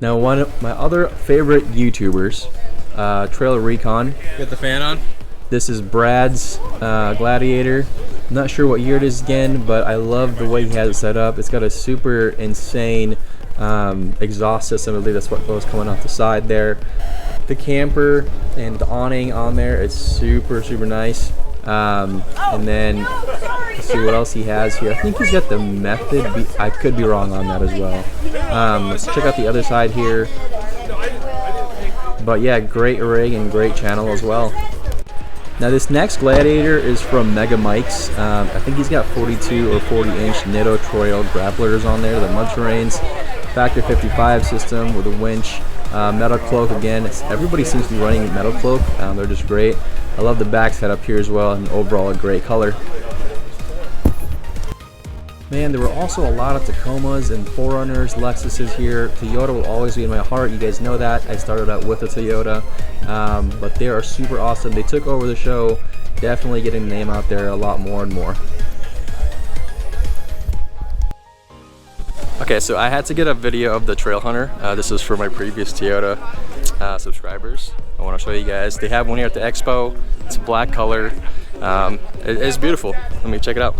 Now, one of my other favorite YouTubers, Trail Recon. Get the fan on. This is Brad's Gladiator. I'm not sure what year it is again, but I love the way he has it set up. It's got a super insane exhaust system. I believe that's what was coming off the side there. The camper and the awning on there, it's super nice. And then let's see what else he has here. I think he's got the Method. I could be wrong on that as well. Let's check out the other side here. But yeah, great rig and great channel as well. Now this next Gladiator is from Mega Mike's. I think he's got 42 or 40-inch Nitto Trail grapplers on there, the mud terrains. Factor 55 system with a winch. Metal cloak again. Everybody seems to be running metal cloak. They're just great. I love the back setup here as well, and overall a great color. Man, there were also a lot of Tacomas and 4Runners, Lexuses here. Toyota will always be in my heart. You guys know that. I started out with a Toyota, but they are super awesome. They took over the show, definitely getting the name out there a lot more and more. Okay, so I had to get a video of the Trail Hunter. This is for my previous Toyota subscribers. I want to show you guys. They have one here at the Expo. It's a black color. It's beautiful. Let me check it out.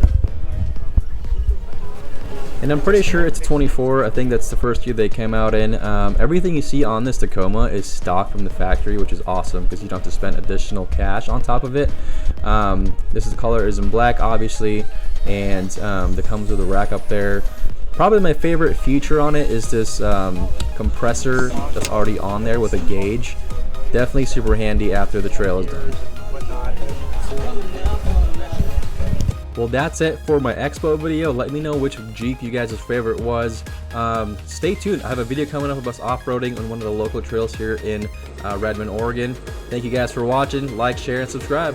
And I'm pretty sure it's a 24. I think that's the first year they came out in. Everything you see on this Tacoma is stock from the factory, which is awesome because you don't have to spend additional cash on top of it. This color is in black, obviously, and that comes with a rack up there. Probably my favorite feature on it is this compressor that's already on there with a gauge. Definitely super handy after the trail is done. Well, that's it for my Expo video. Let me know which Jeep you guys' favorite was. Stay tuned. I have a video coming up of us off-roading on one of the local trails here in Redmond, Oregon. Thank you guys for watching. Like, share, and subscribe.